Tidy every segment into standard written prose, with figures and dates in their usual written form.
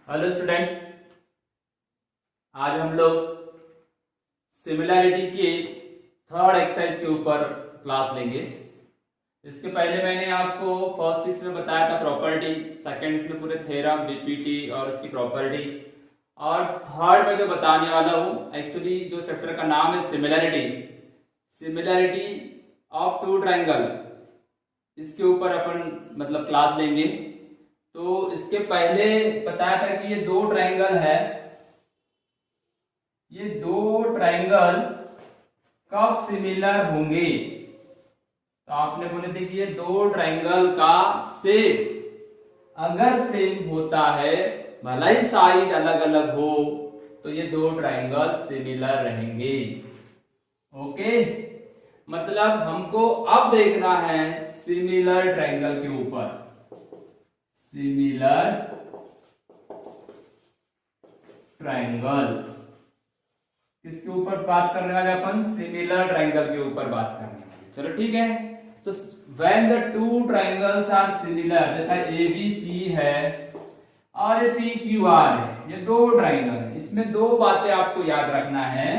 Hello student, आज हम लोग सिमिलैरिटी के थर्ड एक्सरसाइज के ऊपर क्लास लेंगे। इसके पहले मैंने आपको फर्स्ट इसमें बताया था प्रॉपर्टी, सेकंड इसमें पूरे थ्योरम डीपीटी और उसकी प्रॉपर्टी, और थर्ड में जो बताने वाला हूँ एक्चुअली जो चैप्टर का नाम है सिमिलैरिटी ऑफ टू ट्रायंगल, इसके ऊपर अपन मतलब क्लास लेंगे। तो इसके पहले बताया था कि ये दो ट्रायंगल है, ये दो ट्रायंगल कब सिमिलर होंगे। तो आपने बोले थे कि ये दो ट्रायंगल का शेप अगर सेम होता है, भले ही साइज अलग अलग हो, तो ये दो ट्रायंगल सिमिलर रहेंगे। ओके, मतलब हमको अब देखना है सिमिलर ट्रायंगल के ऊपर, सिमिलर ट्रायंगल किसके ऊपर बात करने वाले अपन, सिमिलर ट्रायंगल के ऊपर बात करने वाले। चलो ठीक है, तो when the two triangles are similar, जैसा एबीसी है और ये पीक्यूआर है, ये दो ट्रायंगल है। इसमें दो बातें आपको याद रखना है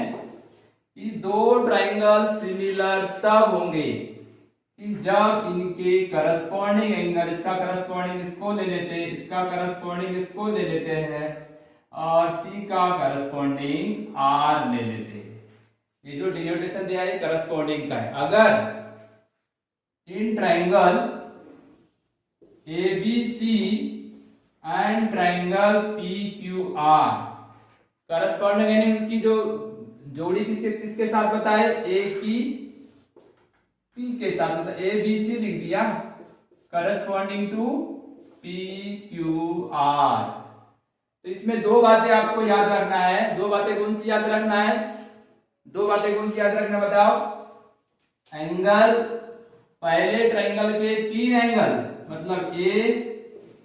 कि दो ट्रायंगल सिमिलर तब होंगे कि जब इनके करस्पॉन्डिंग एंगल, इसका करस्पॉन्डिंग इसको ले लेते हैं, इसका करस्पॉन्डिंग इसको ले लेते हैं और सी का करस्पॉन्डिंग आर ले लेते हैं। ये जो डिनोटेशन दिया है करस्पॉन्डिंग का है। अगर in triangle ABC and triangle PQR corresponding यानी उसकी जो जोड़ी किसके किसके साथ बताए, ए की पी के साथ, मतलब ए बी सी लिख दिया corresponding to P Q R. तो इसमें दो बातें आपको याद रखना है। दो बातें कौन सी याद रखना है, दो बातें कौन सी याद रखना बताओ। एंगल, पहले ट्रायंगल के तीन एंगल, मतलब ए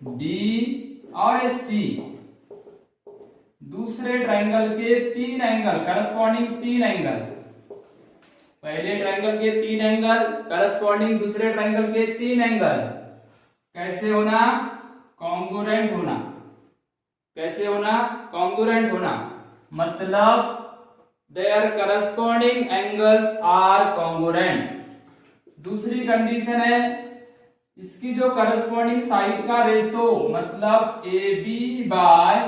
बी और सी, दूसरे ट्रायंगल के तीन एंगल, करस्पॉन्डिंग तीन एंगल, पहले ट्रायंगल के तीन एंगल करस्पॉन्डिंग दूसरे ट्रायंगल के तीन एंगल कैसे होना, कॉन्ग्रुएंट होना। कैसे होना, कॉन्ग्रुएंट होना, मतलब there corresponding angles are congruent. दूसरी कंडीशन है इसकी जो करस्पॉन्डिंग साइड का रेशो, मतलब A B by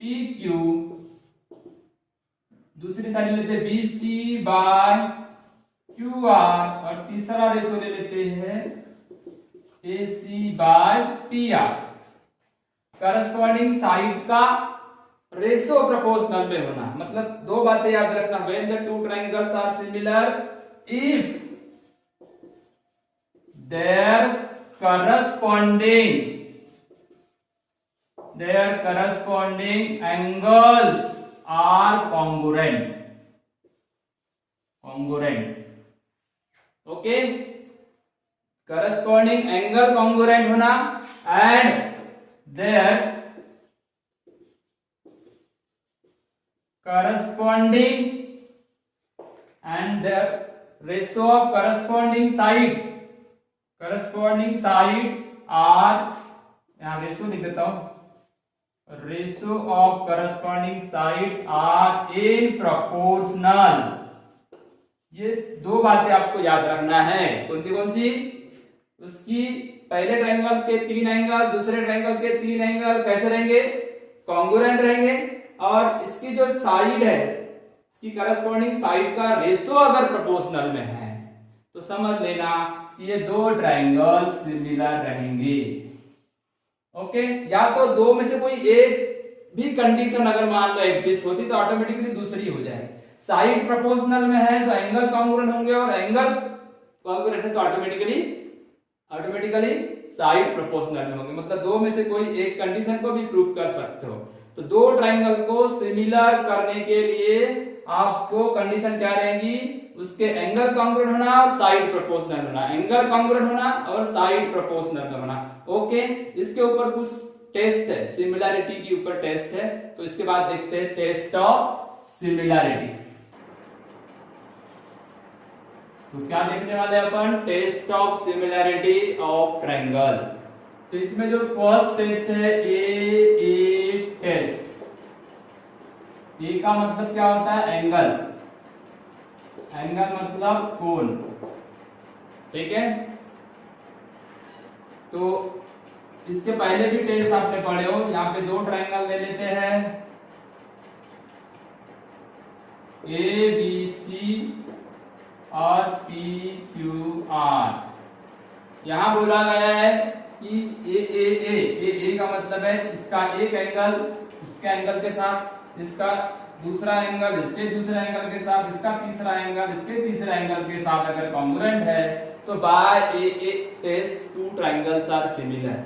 P Q, दूसरी साइड लेते हैं B C by Q R, और तीसरा रेशो ले लेते हैं A C by P R. Corresponding side का रेशो प्रोपोर्शनल में होना, मतलब दो बातें याद रखना। When the two triangles are similar if their corresponding angles are congruent. Okay, corresponding angle congruent होना and their corresponding and the ratio of corresponding sides are, यहां रेशो लिख देता हूं, ratio of corresponding sides are in proportional. ये दो बातें आपको याद रखना है। कौन सी, उसकी पहले ट्रायंगल के तीन एंगल दूसरे ट्रायंगल के तीन एंगल कैसे रहेंगे, कॉन्ग्रुएंट रहेंगे, और इसकी जो साइड है, इसकी करस्पॉन्डिंग साइड का रेशो अगर प्रोपोर्शनल में है तो समझ लेना ये दो ट्रायंगल सिमिलर रहेंगे। ओके, या तो दो में से कोई एक भी कंडीशन अगर मान लो एग्जिस्ट होती तो ऑटोमेटिकली दूसरी हो जाए। साइड प्रोपोर्शनल में है तो एंगल कॉन्ग्रुएंट होंगे, और एंगल कॉन्ग्रुएंट है तो ऑटोमेटिकली साइड प्रोपोर्शनल में होंगे। मतलब दो में से कोई एक कंडीशन को भी प्रूव कर सकते हो। तो दो ट्रायंगल को सिमिलर करने के लिए आपको कंडीशन क्या रहेगी, उसके एंगल कॉन्ग्रुएंट होना और साइड प्रोपोर्शनल होना, एंगल कॉन्ग्रुएंट होना और साइड प्रोपोर्शनल होना। ओके, इसके ऊपर कुछ टेस्ट है, सिमिलैरिटी के ऊपर टेस्ट है, तो इसके बाद देखते हैं टेस्ट ऑफ सिमिलैरिटी। तो क्या देखने वाले अपन, test of similarity of triangle. तो इसमें जो फर्स्ट टेस्ट है ए टेस्ट। ए का मतलब क्या होता है? एंगल, एंगल मतलब कोण, ठीक है। तो इसके पहले भी टेस्ट आपने पढ़े हो। यहाँ पे दो ट्रायंगल ले लेते हैं, ए बी सी और पी क्यू आर। यहां बोला गया है कि ए का मतलब है इसका एक एंगल इसके एंगल के साथ, इसका दूसरा एंगल इसके दूसरे एंगल के साथ, इसका तीसरा एंगल इसके तीसरे एंगल के साथ अगर कॉन्ग्रुएंट है तो by a test two triangles are similar.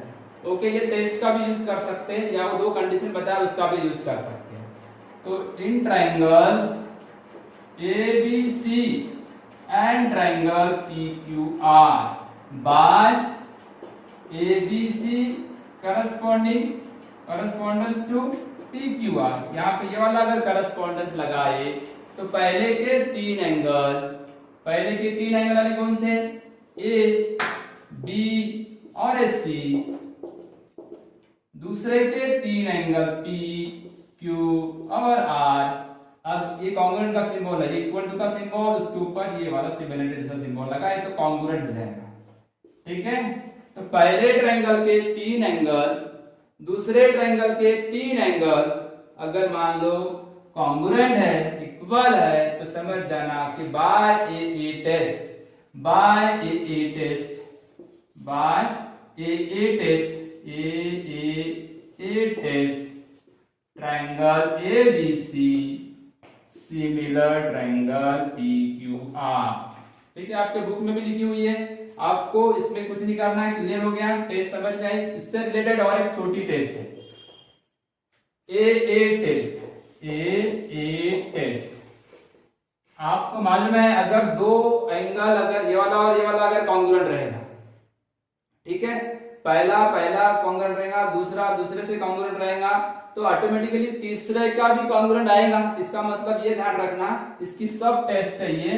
Okay, ये टेस्ट का भी यूज कर सकते हैं या वो दो कंडीशन बताया उसका भी यूज कर सकते हैं। तो in triangle ABC and triangle PQR by ABC correspondence to PQR। यहाँ पे ये वाला अगर करस्पॉन्डेंस लगाए तो पहले के तीन एंगल वाले कौन से? ए, बी और सी। दूसरे के तीन एंगल पी, क्यू और आर। अब ये कॉन्ग्रुएंट का सिंबल है, इक्वल टू का सिंबल, उसके ऊपर ये वाला सिमिलरिटी जैसा सिंबल लगाए तो कॉन्ग्रुएंट हो जाएगा, ठीक है। तो पहले ट्रायंगल के तीन एंगल, दूसरे ट्रायंगल के तीन एंगल अगर मान लो कॉन्ग्रुएंट है, इक्वल है, तो समझ जाना कि by a test triangle ABC similar triangle PQR। ठीक है, आपके बुक में भी लिखी हुई है, आपको इसमें कुछ नहीं करना है। क्लियर हो गया? टेस्ट समझ में आई? इससे रिलेटेड और एक छोटी टेस्ट है, ए टेस्ट। आपको मालूम है अगर दो एंगल, अगर ये वाला और ये वाला अगर कॉन्ग्रुएंट रहेगा, ठीक है, पहला कॉन्ग्रुएंट रहेगा, दूसरा दूसरे से कॉन्ग्रुएंट रहेगा, तो ऑटोमेटिकली तीसरे का भी कॉन्ग्रुएंट आएगा। इसका मतलब ये ध्यान रखना, इसकी सब टेस्ट है ये।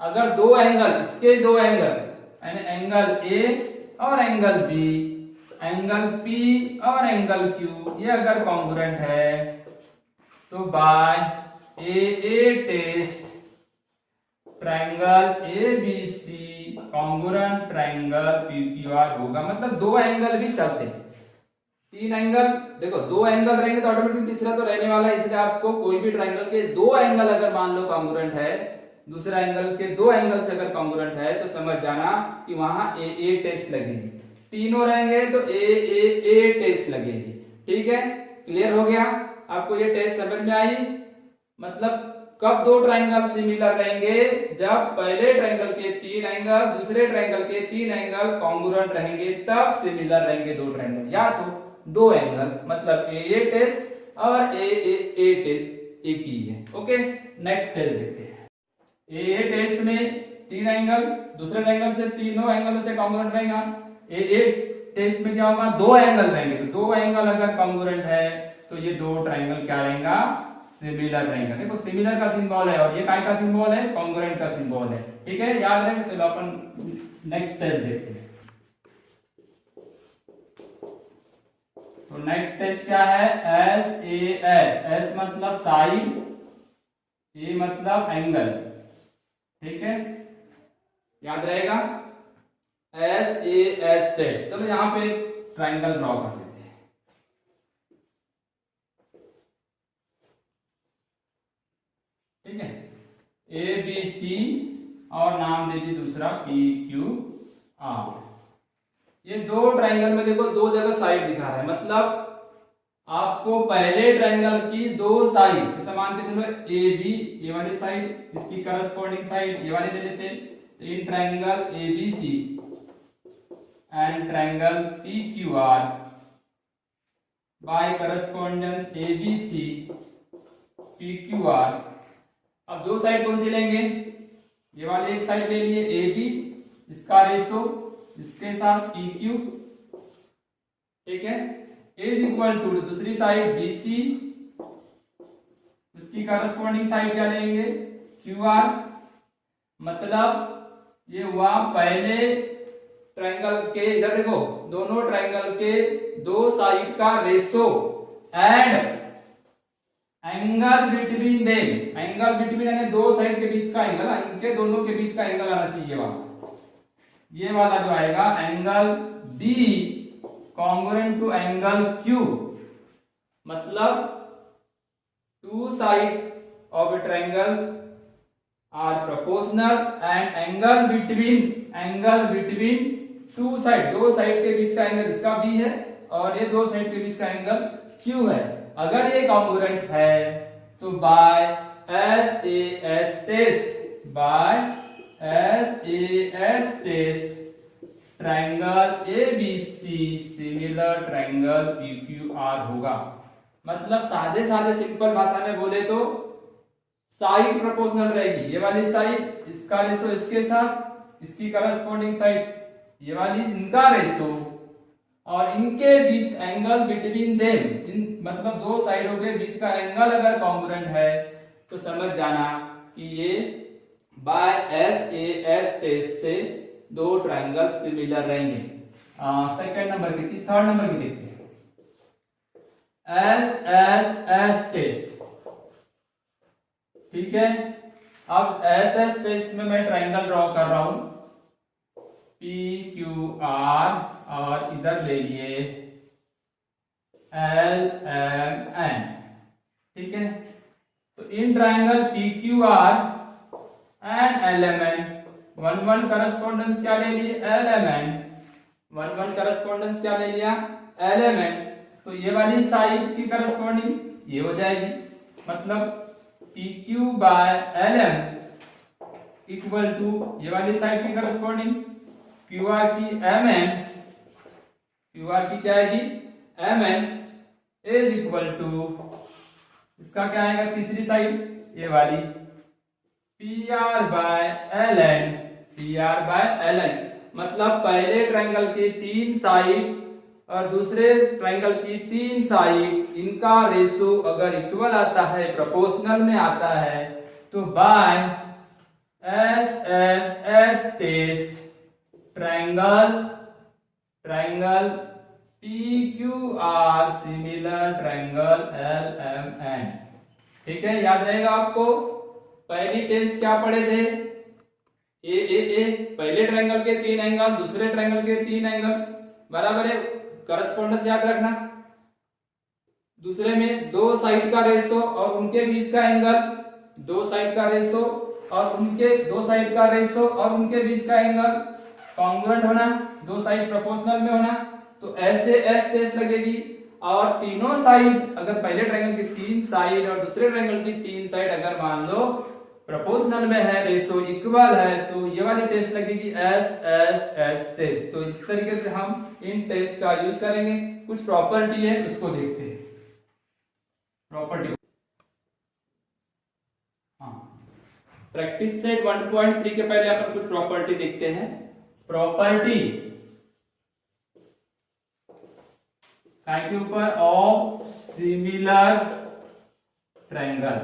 अगर दो एंगल, इसके दो एंगल यानी एंगल ए और एंगल बी, एंगल पी और एंगल क्यू, ये अगर कॉन्ग्रुएंट है तो by a test triangle ABC congruent triangle PQR होगा। मतलब दो एंगल भी चलते हैं, तीन एंगल, देखो दो एंगल रहेंगे तो ऑटोमेटिकली तीसरा तो रहने वाला है, इसलिए आपको कोई भी ट्रायंगल के दो एंगल अगर मान लो कॉन्ग्रुएंट है, दूसरा एंगल के दो एंगल से अगर कॉन्ग्रुएंट है तो समझ जाना कि वहां ए टेस्ट लगेगी। तीनों रहेंगे तो ए टेस्ट लगेगी। ठीक है, क्लियर हो गया? आपको ये टेस्ट समझ में आई? मतलब कब दो ट्रायंगल सिमिलर रहेंगे? जब पहले ट्रायंगल के तीन एंगल, दूसरे ट्रायंगल के तीन एंगल कॉन्ग्रुएंट रहेंगे, तब सिमिलर रहेंगे दो ट्रायंगल। या तो दो एंगल, मतलब ए टेस्ट और ए टेस्ट एक ही है। ओके, नेक्स्ट टेस्ट देखते हैं। ए टेस्ट में तीन एंगल, दूसरे एंगल से तीनों एंगलों से कॉन्ग्रुएंट रहेगा। ए टेस्ट में क्या होगा? दो एंगल रहेंगे, तो दो एंगल अगर कॉन्ग्रुएंट है तो ये दो ट्रायंगल क्या रहेगा? सिमिलर रहेगा। देखो सिमिलर का सिंबल है और ये काय का सिंबल है? कॉन्ग्रुएंट का सिंबल है। ठीक है, याद रखें। चलो अपन नेक्स्ट टेस्ट देखते हैं। तो नेक्स्ट टेस्ट क्या है? एस मतलब साइड, ए मतलब एंगल। ठीक है, याद रहेगा? S test. चलो यहां पे ट्रायंगल ड्रॉ कर लेते हैं। ठीक है, ABC और नाम दे दी दूसरा PQR। ये दो ट्रायंगल में देखो दो जगह साइड दिखा रहा है, मतलब आपको पहले ट्रायंगल की दो साइड, जैसे मान के चलो AB, ये वाली साइड, इसकी करस्पॉन्डिंग साइड ये वाली ले लेते हैं। तो in triangle ABC and triangle PQR by correspondence ABC PQR। अब दो साइड कौन सी लेंगे? ये वाली एक साइड ले लिए AB, इसका रेशो इसके साथ PQ। ठीक है, इज इक्वल टू दूसरी साइड BC, उसकी करस्पॉन्डिंग साइड क्या लेंगे? QR। मतलब ये हुआ पहले ट्रायंगल के, इधर देखो दोनों ट्रायंगल के दो साइड का ratio and angle between them, angle between यानी दो साइड के बीच का एंगल, इनके दोनों के बीच का एंगल आना चाहिए वहां, ये वाला जो आएगा angle B congruent to angle Q, मतलब two sides of a triangle are proportional and angle between two side, दो साइड के बीच का एंगल इसका बी है और ये दो साइड के बीच का एंगल क्यू है। अगर ये कॉन्ग्रुएंट है तो by S test, by S test triangle ABC similar triangle PQR होगा। मतलब सादे सिंपल भाषा में बोले तो साइड प्रोपोर्शनल रहेगी, ये वाली साइड इसका रेशो इसके साथ, इसकी करस्पॉन्डिंग साइड ये वाली इनका रेशो, और इनके बीच एंगल बिटवीन देम, मतलब दो साइडों के बीच का एंगल अगर कॉन्ग्रुएंट है तो समझ जाना कि ये बाय एस टेस्ट से दो ट्रायंगल सिमिलर रहेंगे। सेकंड नंबर की, थर्ड नंबर की देखते हैं एस टेस्ट, ठीक है। अब एस टेस्ट में मैं ट्रायंगल ड्रॉ कर रहा हूं PQR और इधर ले लिए LMN, ठीक है। तो in triangle PQR and LMN 1 correspondence क्या ले लिए LMN, 1 करस्पॉन्डेंस क्या ले लिया LMN, तो ये वाली साइड की करस्पॉन्डिंग ये हो जाएगी, मतलब PQ by LM equal to ये वाली साइड की करस्पॉन्डिंग QR की MN, QR की क्या आएगी MN इज इक्वल टू इसका क्या आएगा तीसरी साइड ये वाली PR बाय LN, मतलब पहले ट्रायंगल की 3 साइड और दूसरे ट्रायंगल की 3 साइड, इनका रेशो अगर इक्वल आता है, प्रोपोर्शनल में आता है, तो by S test triangle PQR similar triangle LMN, ठीक है। याद रहेगा आपको, पहली टेस्ट क्या पढ़े थे ए पहले ट्रायंगल के 3 एंगल, दूसरे ट्रायंगल के 3 एंगल, बराबर है, करस्पॉन्डेंस याद रखना। दूसरे में दो साइड का रेशो और उनके बीच का एंगल, दो साइड का रेशो और उनके बीच का एंगल कॉन्ग्रुएंट होना, दो साइड प्रोपोर्शनल में होना, तो ऐसे एस टेस्ट लगेगी। और तीनों साइड, अगर पहले ट्रायंगल की 3 साइड और दूसरे ट्रायंगल की 3 साइड अगर मान लो प्रोपोर्शनल में है, रेशो इक्वल है, तो ये वाली टेस्ट लगेगी एस टेस्ट। तो इस तरीके से हम इन टेस्ट का यूज करेंगे। कुछ प्रॉपर्टी है उसको देखते हैं। प्रॉपर्टी, हाँ, प्रैक्टिस सेट 1.3 के पहले अपन कुछ प्रॉपर्टी देखते हैं। प्रॉपर्टी काय के ऊपर ऑफ सिमिलर ट्रायंगल,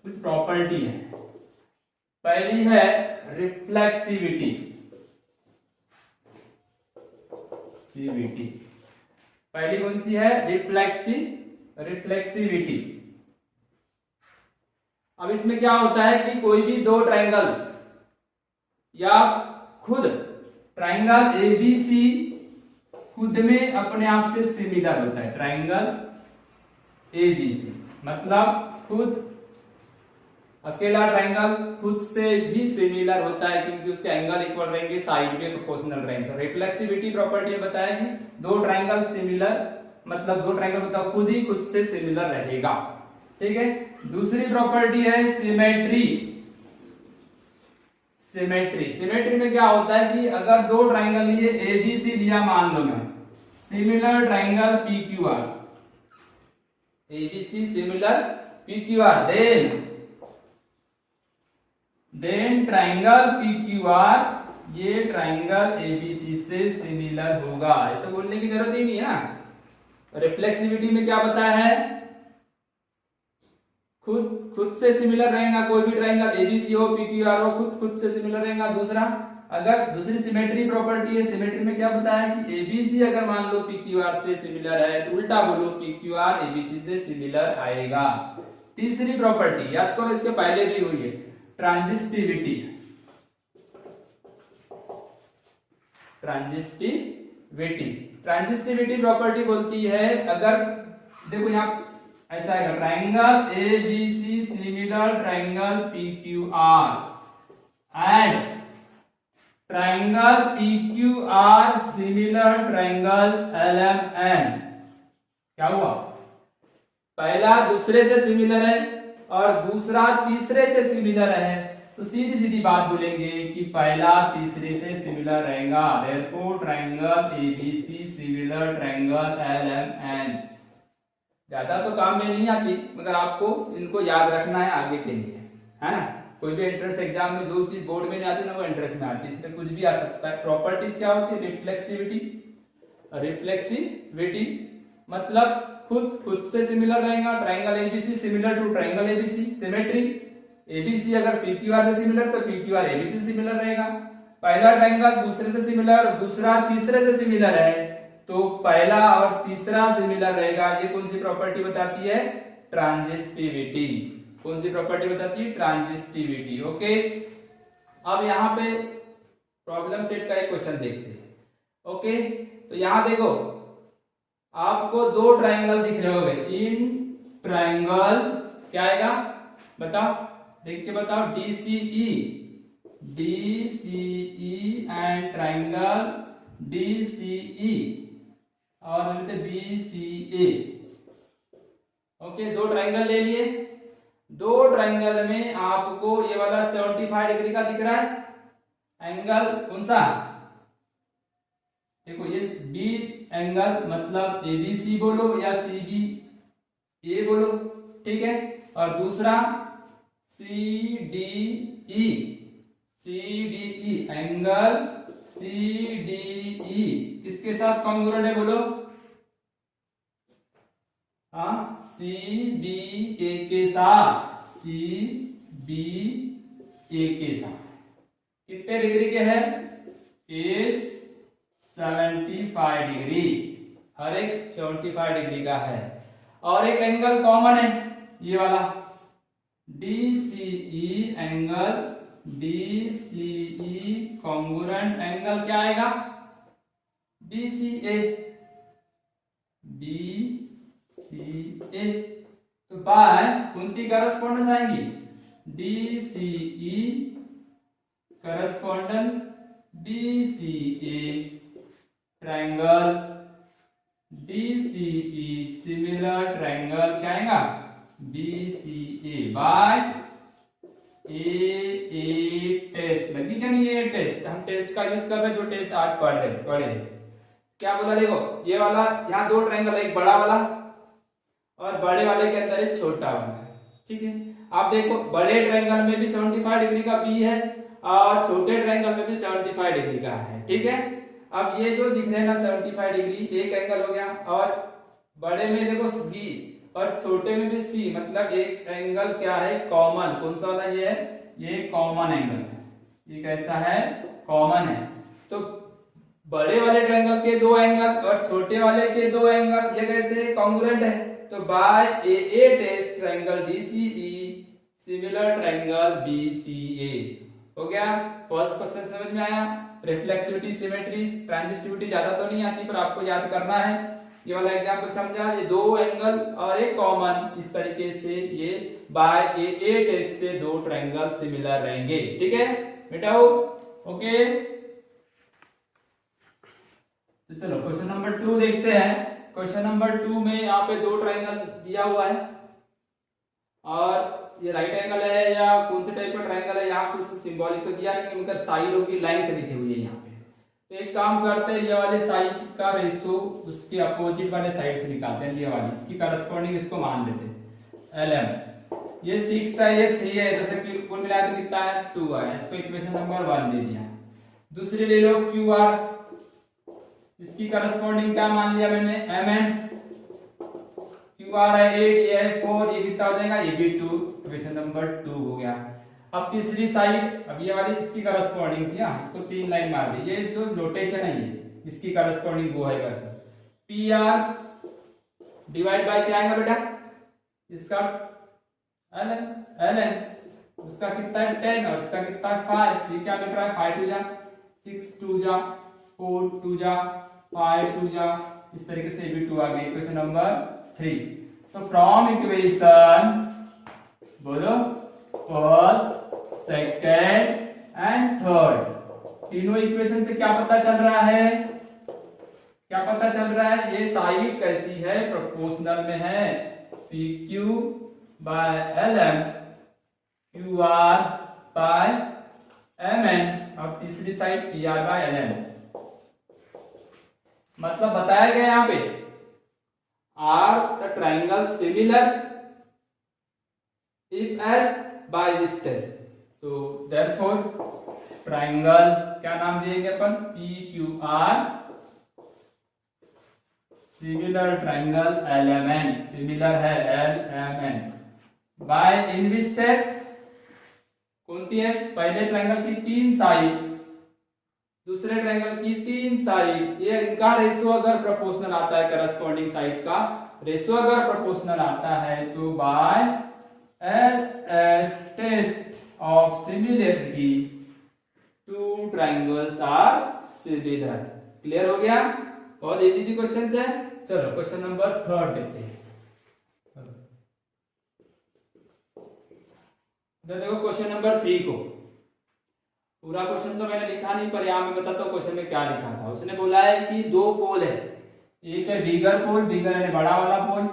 कुछ प्रॉपर्टी है। पहली है रिफ्लेक्सिविटी, पहली कौन सी है रिफ्लेक्सिविटी। अब इसमें क्या होता है कि कोई भी दो ट्रायंगल या खुद ट्रायंगल ABC खुद में अपने आप से सिमिलर होता है। ट्रायंगल ABC मतलब खुद, अकेला ट्रायंगल खुद से भी सिमिलर होता है क्योंकि उसके एंगल इक्वल रहेंगे, साइड में प्रोपोर्शनल रहेंगे। तो रिफ्लेक्सिविटी प्रॉपर्टी बताएगी दो ट्रायंगल सिमिलर, मतलब दो ट्रायंगल बताओ खुद ही खुद से सिमिलर रहेगा, ठीक है। दूसरी प्रॉपर्टी है सिमेट्री में क्या होता है कि अगर दो ट्रायंगल लिए ABC लिया, मान लो मैं similar triangle PQR, ABC similar PQR, then triangle PQR ये ट्रायंगल ABC से सिमिलर होगा। ये तो बोलने की जरूरत ही नहीं है ना। रिफ्लेक्सिविटी में क्या बताया है, खुद से सिमिलर रहेगा, कोई भी ट्रायंगल ABC हो PQR हो खुद से सिमिलर रहेगा। दूसरा अगर दूसरी सिमेट्री प्रॉपर्टी है, सिमेट्री में क्या बताया कि एबीसी अगर मान लो पीक्यूआर से सिमिलर है तो उल्टा बोलो पीक्यूआर एबीसी से सिमिलर आएगा। तीसरी प्रॉपर्टी याद करो, इसके पहले भी हुई है, ट्रांजिस्टिविटी। ट्रांजिस्टिविटी प्रॉपर्टी बोलती है अगर देखो यहाँ ऐसा है triangle ABC similar triangle PQR and triangle PQR similar triangle LMN। क्या हुआ, पहला दूसरे से सिमिलर है और दूसरा तीसरे से सिमिलर है, तो सीधी सीधी बात बोलेंगे कि पहला तीसरे से सिमिलर रहेगा। Therefore triangle ABC similar triangle LMN। ज्यादा तो काम में नहीं आती, मगर आपको इनको याद रखना है आगे के लिए, है ना। कोई भी एंट्रेंस एग्जाम में जो चीज बोर्ड में नहीं आती ना वो एंट्रेंस में आती है, इसमें कुछ भी आ सकता है। प्रॉपर्टीज क्या होती है, रिफ्लेक्सिविटी मतलब खुद से सिमिलर रहेगा। Triangle ABC similar to triangle ABC. Symmetry ABC अगर पीक्यूआर से सिमिलर तो पीक्यूआर एबीसी से सिमिलर रहेगा। पहला ट्राइंगल दूसरे से सिमिलर, दूसरा तीसरे से सिमिलर है तो पहला और तीसरा सिमिलर रहेगा। ये कौन सी प्रॉपर्टी बताती है, ट्रांजिस्टिविटी। कौन सी प्रॉपर्टी बताती है, ट्रांजिस्टिविटी। ओके, अब यहाँ पे प्रॉब्लम सेट का एक क्वेश्चन देखते हैं। ओके, तो यहाँ देखो आपको दो ट्राइंगल दिख रहे होंगे। इन ट्राइंगल क्या आएगा बताओ, देख के बताओ, DCE एंड ट्राइंगल DCE और BCA। ओके, दो ट्राइंगल ले लिए। दो ट्राइंगल में आपको ये वाला 75 डिग्री का दिख रहा है एंगल, कौन सा, देखो ये बी एंगल मतलब ABC बोलो या CBA बोलो, ठीक है। और दूसरा CDE एंगल CDE किसके साथ कॉन्ग्रुएंट है बोलो, हाँ CBA के साथ, CBA के साथ। कितने डिग्री के है, 75 डिग्री, हर एक 75 डिग्री का है। और एक एंगल कॉमन है ये वाला DCE angle, DCE congruent angle क्या आएगा, BCA। तो बाय कौन सी करस्पॉन्डेंस आएंगी, DCE correspondence BCA triangle DCE similar triangle क्या आएगा, BCA बाय ए टेस्ट। लगी क्या नहीं, ये टेस्ट हम टेस्ट का यूज कर रहे हैं, जो टेस्ट आज पढ़े हैं। क्या बोला, देखो ये वाला यहाँ दो ट्राइंगल है, एक बड़ा वाला और बड़े वाले के अंदर एक छोटा वाला, ठीक है। आप देखो बड़े ट्राइंगल में भी 75 डिग्री का बी है और छोटे ट्राइंगल में भी 75 डिग्री का है, ठीक है। अब ये जो दिख रहे हैं ना 75 डिग्री, एक एंगल हो गया, और बड़े में देखो सी और छोटे में भी सी, मतलब एक एंगल क्या है, कॉमन। कौन सा वाला ये है, ये कॉमन एंगल है, ये कैसा है, कॉमन है। तो बड़े वाले ट्रायंगल के दो एंगल और छोटे वाले के दो एंगल, ये कैसे कॉन्ग्रुएंट है। तो by a test triangle DCE similar triangle BCA हो गया। फर्स्ट क्वेश्चन समझ में आया। रिफ्लेक्सिविटी, सिमेट्री, ट्रांजिस्टिविटी ज्यादा तो नहीं आती पर आपको याद करना है। ये वाला एग्जांपल समझा, ये दो एंगल और एक कॉमन, इस तरीके से ये बाय ए टेस्ट से दो ट्रायंगल सिमिलर रहेंगे, ठीक है बेटा। ओके, तो चलो क्वेश्चन नंबर 2 देखते हैं। क्वेश्चन नंबर 2 में यहाँ पे दो ट्रायंगल दिया हुआ है और ये राइट एंगल है या कौन से टाइप का ट्रायंगल है, यहाँ कुछ सिंबॉलिक तो दिया नहीं, उनका साइडों की लेंथ लिखी हुई है यहाँ पे। तो एक काम करते हैं, ये वाले साइड का रेशो उसके अपोजिट वाले साइड से निकालते हैं, ये वाली इसकी करस्पॉन्डिंग इसको मान लेते हैं LM। ये 6 है, ये 3 है, जैसे कि कुल मिलाकर तो कितना है 2 है, इसको इक्वेशन नंबर 1 दे दिया। दूसरी ले लो QR, इसकी करस्पॉन्डिंग क्या मान लिया मैंने MN। QR है 8, ये है 4, ये कितना हो जाएगा, ये भी 2, इक्वेशन नंबर 2 हो गया। अब तीसरी साइड, अब ये वाली इसकी करस्पॉन्डिंग थी, हाँ इसको 3 लाइन मार दी, ये जो नोटेशन है ये इसकी करस्पॉन्डिंग वो है करके पी आर डिवाइड बाय क्या आएगा बेटा, इसका एल एन, उसका कितना है 10 और इसका कितना है 5, ये क्या मिल रहा है 5 2 जा 6 2 जा 4 2 जा 5 2 जा, इस तरीके से भी 2 आ गई, इक्वेशन नंबर 3। तो फ्रॉम इक्वेशन बोलो फर्स्ट सेकेंड एंड थर्ड, तीनों इक्वेशन से क्या पता चल रहा है, क्या पता चल रहा है, ये साइड कैसी है, प्रोपोर्शनल में है, P Q by L M, Q R by M N, और तीसरी side P R by L N. मतलब बताया गया यहाँ पे are the triangle similar if yes by this test, तो देयरफॉर ट्राइंगल क्या नाम देंगे अपन, P Q R similar triangle L M N, similar है L M N, by in which test, कौन सी है, पहले ट्राइंगल की 3 साइड, दूसरे ट्राइंगल की 3 साइड, ये इनका रेशियो अगर प्रोपोर्शनल आता है, करस्पॉन्डिंग साइड का रेशियो अगर प्रोपोर्शनल आता है तो by S test of similarity two triangles are similar. Clear हो गया, बहुत इजी क्वेश्चन है। चलो क्वेश्चन नंबर 3 देखते हैं। देखो क्वेश्चन नंबर 3 को, पूरा क्वेश्चन तो मैंने लिखा नहीं, पर यहां मैं बताता हूँ क्वेश्चन में क्या लिखा था। उसने बोला है कि 2 पोल है, एक है बिगर पोल, बिगर है बड़ा वाला पोल,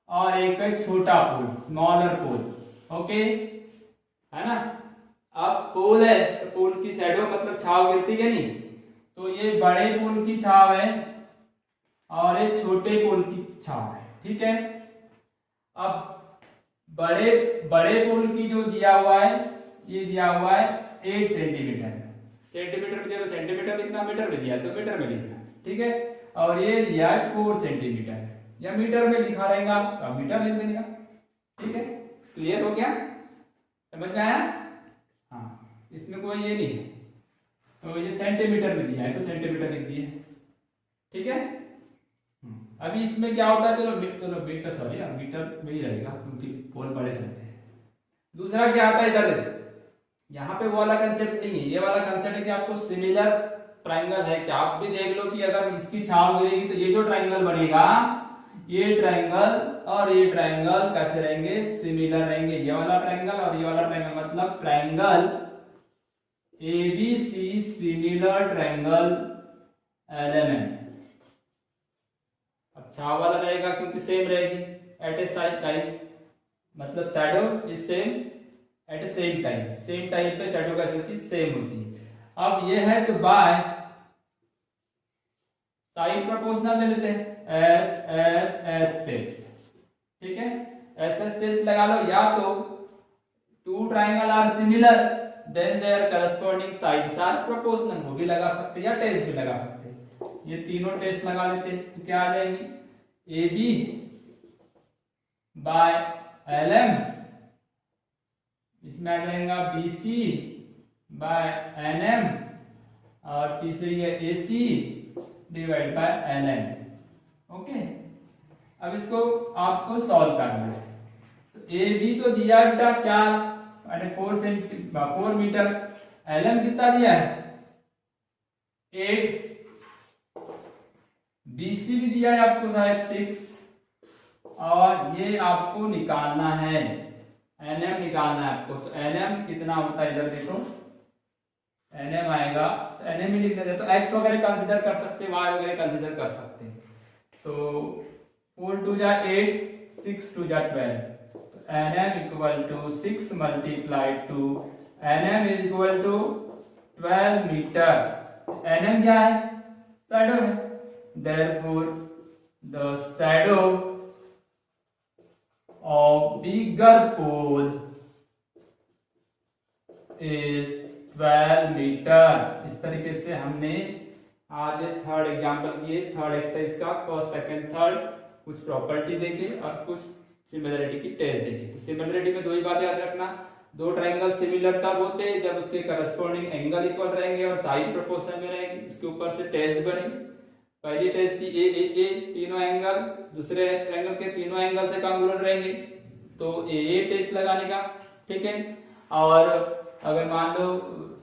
और एक है छोटा पोल, स्मॉलर पोल। ओके है ना। अब पोल है तो पोल की शैडो मतलब छाव गिरती है नहीं, तो ये बड़े पोल की छाव है और ये छोटे पोल की छाव है, ठीक है। अब बड़े पोल की जो दिया हुआ है, ये दिया हुआ है 8 सेंटीमीटर, सेंटीमीटर में दिया तो सेंटीमीटर लिखना, मीटर में दिया तो मीटर में लिखना, ठीक है। और ये दिया है 4 सेंटीमीटर, या मीटर में लिखा रहेगा तो मीटर लिख देगा, ठीक है। क्लियर हो गया, समझ में आया। हाँ इसमें कोई ये नहीं है, तो ये सेंटीमीटर में दिया है तो सेंटीमीटर लिख दिए, ठीक है। अभी इसमें क्या होता है, चलो मीटर, सॉरी मीटर में ही रहेगा क्योंकि पोल बड़े से होते हैं। दूसरा क्या आता है इधर, यहाँ पे वो वाला कंसेप्ट नहीं है, ये वाला कंसेप्ट है कि आपको सिमिलर ट्राइंगल है क्या। आप भी देख लो कि अगर इसकी छाव गिरेगी तो ये जो ट्राइंगल बनेगा, ये ट्राइंगल और ये ट्राइंगल कैसे रहेंगे, सिमिलर रहेंगे। ये वाला ट्राइंगल और ये वाला ट्राइंगल, मतलब triangle ABC similar triangle element. अब छाव वाला रहेगा क्योंकि सेम रहेगी एट ए साइड टाइम, मतलब shadow is same at a same time, same time पे शैडो कैसे होती है, सेम होती है। अब ये है तो बाय साइड प्रोपोर्शनल ले लेते हैं, एस टेस्ट, ठीक है। एस टेस्ट लगा लो, या तो 2 triangle are similar then their corresponding sides are proportional, वो भी लगा सकते हैं या टेस्ट भी लगा सकते हैं। ये तीनों टेस्ट लगा लेते हैं तो क्या आ जाएंगी, AB बाय LM, इसमें आ जाएगा BC बाय NM, और तीसरी है AC divide by LN। Okay, अब इसको आपको सॉल्व करना है। तो AB तो दिया बेटा 4 मीटर, LM कितना दिया है 8, BC भी दिया है आपको शायद 6, और ये आपको निकालना है NM निकालना है आपको। तो NM कितना होता है इधर देखो, NM आएगा, NM ही लिख देते, तो x वगैरह कंसीडर कर सकते हैं, y वगैरह कंसीडर कर सकते हैं। तो 4 2 जा 8, 6 2 जा 12, तो NM equal to 6 multiplied to NM is equal to 12 metre. NM क्या है, शैडो है, therefore the shadow of bigger pole is 12 metre. इस तरीके से हमने आज 3rd एग्जाम्पल किए, 3rd एक्सरसाइज का 1st, 2nd, 3rd कुछ प्रॉपर्टी देखे और कुछ सिमिलरिटी की टेस्ट देखे। तो सिमिलरिटी में 2 ही बात याद रखना, दो ट्रायंगल सिमिलर तब होते हैं जब उसके करस्पॉन्डिंग एंगल इक्वल रहेंगे और साइड प्रोपोर्शनल में रहेंगे। इसके ऊपर से टेस्ट बनी, पहली टेस्ट थी ए तीनों एंगल दूसरे ट्रायंगल के तीनों एंगल से कांग्रुएंट रहेंगे, तो ए टेस्ट लगाने का, ठीक है। और अगर मान लो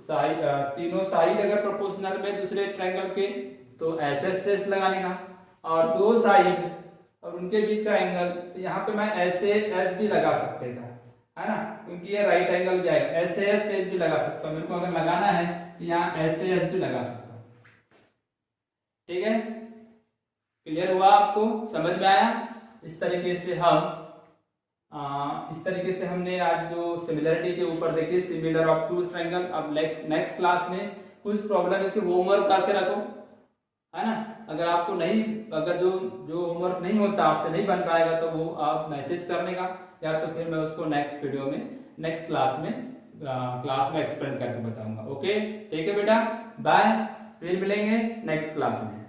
साइड तीनों साइड अगर प्रोपोर्शनल में दूसरे ट्रायंगल के तो एसएस टेस्ट लगाने का, और दो साइड और उनके बीच का एंगल, तो यहाँ पे मैं एस भी लगा सकते था, है ना, क्योंकि ये राइट एंगल भी आएगा, एस टेस्ट भी लगा सकता हूँ। मेरे को अगर लगाना है तो यहाँ एस भी लगा सकता हूँ, ठीक है। क्लियर हुआ, आपको समझ में आया? इस तरीके से हमने आज जो सिमिलरिटी के ऊपर देखी, सिमिलर ऑफ टू ट्रायंगल। अब नेक्स्ट क्लास में कुछ प्रॉब्लम इसके होमवर्क करके रखो, है ना। अगर आपको नहीं, अगर जो होमवर्क नहीं होता, आपसे नहीं बन पाएगा, तो वो आप मैसेज करने का, या तो फिर मैं उसको नेक्स्ट वीडियो में नेक्स्ट क्लास में एक्सप्लेन करके बताऊंगा। ओके, ठीक है बेटा, बाय, फिर मिलेंगे नेक्स्ट क्लास में।